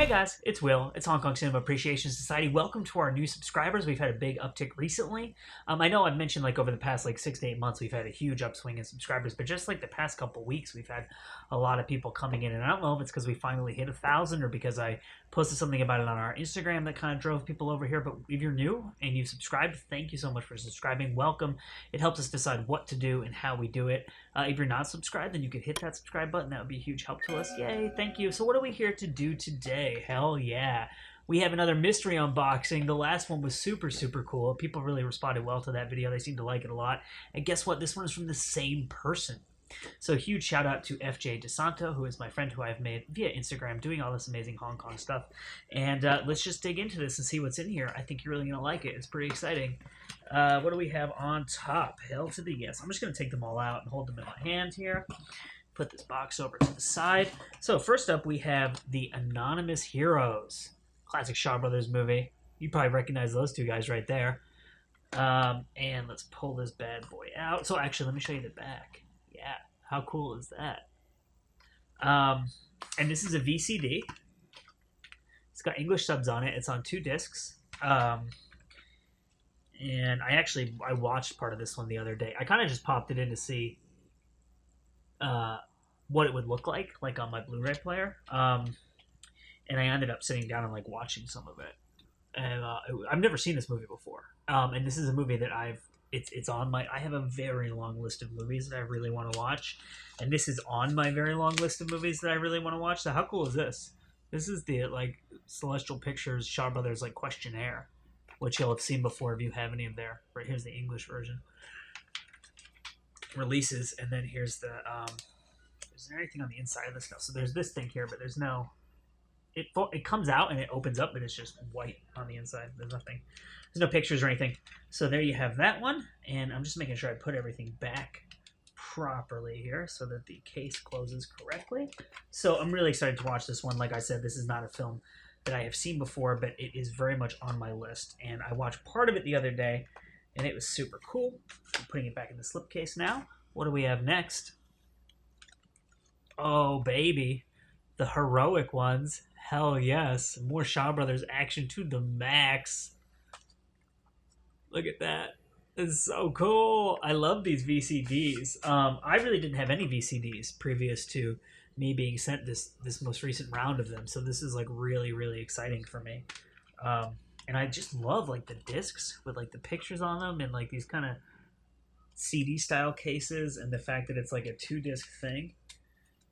Hey guys, it's Will. It's Hong Kong Cinema Appreciation Society. Welcome to our new subscribers. We've had a big uptick recently. I know I've mentioned over the past 6 to 8 months we've had a huge upswing in subscribers, but just the past couple weeks we've had a lot of people coming in, and I don't know if it's because we finally hit 1,000 or because I posted something about it on our Instagram that kind of drove people over here. But if you're new and you've subscribed, thank you so much for subscribing. Welcome. It helps us decide what to do and how we do it. If you're not subscribed, then you could hit that subscribe button. That would be a huge help to us. Yay, thank you. So what are we here to do today? Hell yeah. We have another mystery unboxing. The last one was super, super cool. People really responded well to that video. They seem to like it a lot. And guess what? This one is from the same person. So huge shout out to FJ DeSanto, who is my friend who I've made via Instagram doing all this amazing Hong Kong stuff. And let's just dig into this and see what's in here. I think you're really going to like it. It's pretty exciting. What do we have on top? Hell to the yes. I'm just going to take them all out and hold them in my hand here. Put this box over to the side. So first up, we have the Anonymous Heroes. Classic Shaw Brothers movie. You probably recognize those two guys right there. And let's pull this bad boy out. So actually, let me show you the back. Yeah, how cool is that? And this is a VCD. It's got English subs on it. It's on 2 discs. And I watched part of this one the other day. I kind of just popped it in to see what it would look like on my Blu-ray player. And I ended up sitting down and watching some of it. And I've never seen this movie before. And this is a movie that it's on my, I have a very long list of movies that I really want to watch. And this is on my very long list of movies that I really want to watch. So how cool is this? This is the Celestial Pictures Shaw Brothers questionnaire, which you'll have seen before if you have any of their, right here's the English version. Releases, and then here's the, is there anything on the inside of this? No, so there's this thing here, but there's no, it comes out and it opens up, but it's just white on the inside. There's nothing. There's no pictures or anything. So there you have that one. And I'm just making sure I put everything back properly here so that the case closes correctly. So I'm really excited to watch this one. Like I said, this is not a film that I have seen before, but it is very much on my list. And I watched part of it the other day, and it was super cool. I'm putting it back in the slipcase now. What do we have next? Oh, baby. The heroic ones. Hell yes. More Shaw Brothers action to the max. Look at that. It's so cool. I love these VCDs. I really didn't have any VCDs previous to me being sent this most recent round of them. So this is really, really exciting for me. And I just love the discs with the pictures on them and these kind of CD style cases, and the fact that it's a 2-disc thing.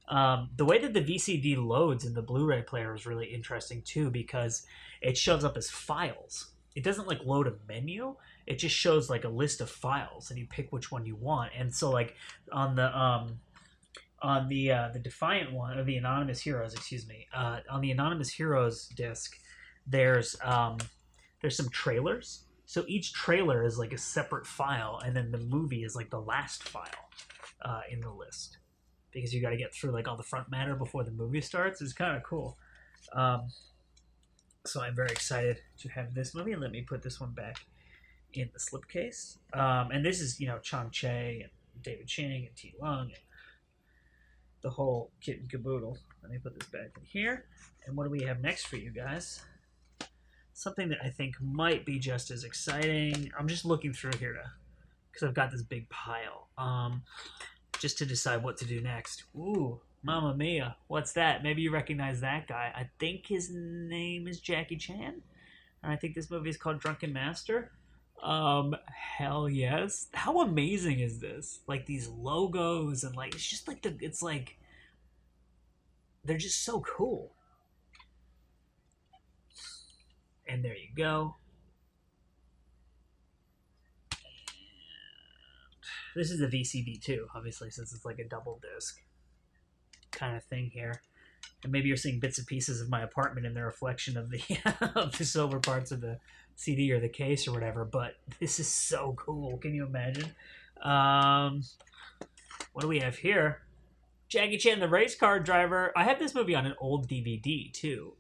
The way that the VCD loads in the Blu-ray player is really interesting too, because it shows up as files. It doesn't load a menu. It just shows a list of files, and you pick which one you want. And so on the Defiant one, or the Anonymous Heroes, excuse me, on the Anonymous Heroes disc, there's some trailers. So each trailer is a separate file, and then the movie is the last file in the list, because you got to get through all the front matter before the movie starts. It's kind of cool. So I'm very excited to have this movie. And let me put this one back in the slipcase. And this is, Chang Che and David Chang and T. Lung and the whole kit and caboodle. Let me put this back in here. And what do we have next for you guys? Something that I think might be just as exciting. I'm just looking through here because I've got this big pile. Just to decide what to do next. Ooh, Mamma Mia. What's that? Maybe you recognize that guy. I think his name is Jackie Chan. And I think this movie is called Drunken Master. Hell yes. How amazing is this? These logos and it's just they're just so cool. And there you go. This is a VCD too, obviously, since it's a double disc kind of thing here. And maybe you're seeing bits and pieces of my apartment in the reflection of the of the silver parts of the CD or the case or whatever. But this is so cool. Can you imagine? What do we have here? Jackie Chan, the race car driver. I have this movie on an old DVD too.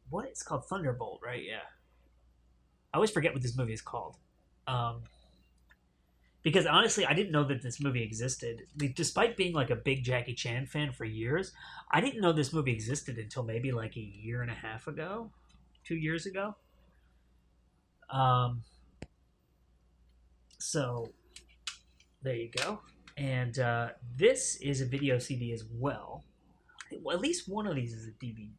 What? It's called Thunderbolt, right? Yeah. I always forget what this movie is called. because honestly, I didn't know that this movie existed. Despite being like a big Jackie Chan fan for years, I didn't know this movie existed until maybe like a year and a half ago, 2 years ago. Um, so there you go. And this is a video CD as well. Well, at least one of these is a DVD,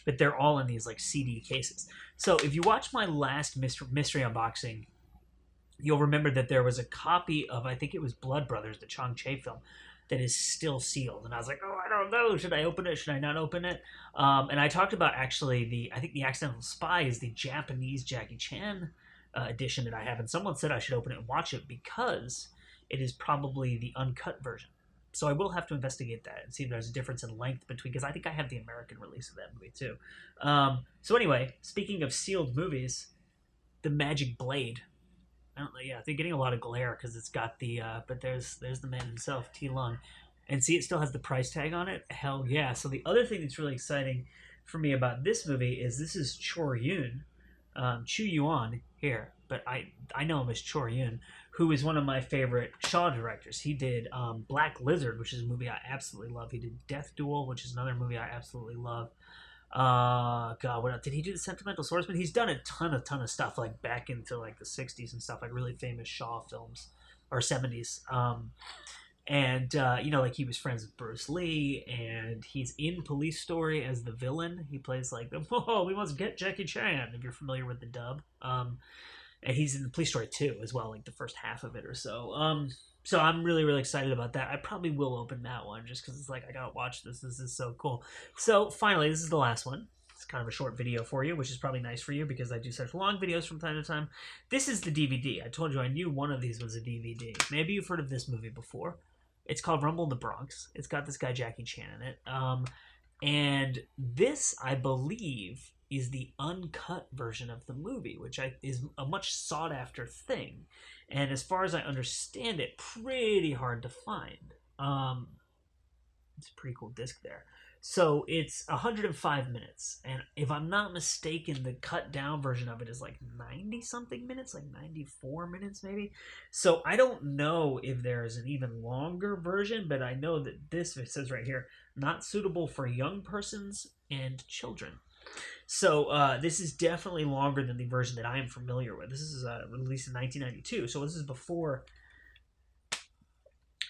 but they're all in these like CD cases. So if you watch my last mystery unboxing, you'll remember that there was a copy of, I think it was Blood Brothers, the Chong Che film, that is still sealed. And I was like, oh, I don't know. Should I open it? Should I not open it? And I talked about actually I think the Accidental Spy is the Japanese Jackie Chan edition that I have. And someone said I should open it and watch it because it is probably the uncut version. So I will have to investigate that and see if there's a difference in length between, because I think I have the American release of that movie too. So anyway, speaking of sealed movies, The Magic Blade. I don't know. Yeah, they're getting a lot of glare because it's got the. But there's the man himself, T. Lung, and see, it still has the price tag on it. Hell yeah! So the other thing that's really exciting for me about this movie is this is Chor Yun, Chu Yuan here, but I know him as Chor Yun, who is one of my favorite Shaw directors. He did Black Lizard, which is a movie I absolutely love. He did Death Duel, which is another movie I absolutely love. God, what else? Did he do The Sentimental Swordsman? He's done a ton of stuff, like back into like the 60s and stuff, like really famous Shaw films, or 70s. Like he was friends with Bruce Lee, and he's in Police Story as the villain. He plays like the, oh, we must get Jackie Chan, if you're familiar with the dub. And he's in Police Story 2 as well, like the first half of it or so. So I'm really, really excited about that. I probably will open that one just because it's like, I gotta watch this. This is so cool. So finally, this is the last one. It's kind of a short video for you, which is probably nice for you because I do such long videos from time to time. This is the DVD. I told you I knew one of these was a DVD. Maybe you've heard of this movie before. It's called Rumble in the Bronx. It's got this guy Jackie Chan in it. And this, I believe, is the uncut version of the movie, which is a much sought after thing. And as far as I understand it, pretty hard to find. It's a pretty cool disc there. So it's 105 minutes. And if I'm not mistaken, the cut down version of it is like 90 something minutes, like 94 minutes maybe. So I don't know if there's an even longer version, but I know that this, it says right here, not suitable for young persons and children. So this is definitely longer than the version that I am familiar with. This is released in 1992, so this is before.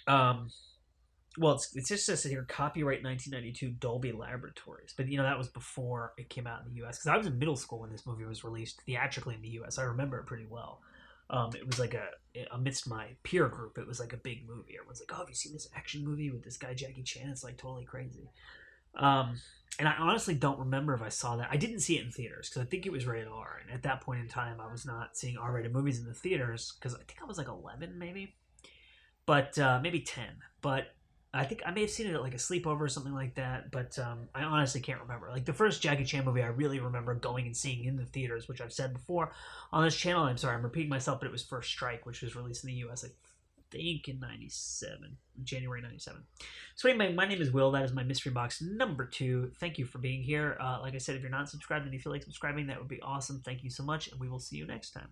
Well, it just says here, copyright 1992 Dolby Laboratories, but that was before it came out in the U.S. Because I was in middle school when this movie was released theatrically in the U.S. I remember it pretty well. It was like amidst my peer group, it was like a big movie. Everyone's like, "Oh, have you seen this action movie with this guy Jackie Chan?" It's like totally crazy. And I honestly don't remember if I saw that. I didn't see it in theaters because I think it was rated R. And at that point in time, I was not seeing R-rated movies in the theaters because I think I was like 11 maybe. But maybe 10. But I think I may have seen it at like a sleepover or something like that. But I honestly can't remember. Like the first Jackie Chan movie I really remember going and seeing in the theaters, which I've said before on this channel. I'm sorry, I'm repeating myself, but it was First Strike, which was released in the U.S. I think in January 97. So anyway, my name is Will. That is my mystery box number 2. Thank you for being here. Like I said, if you're not subscribed and you feel like subscribing, that would be awesome. Thank you so much, and we will see you next time.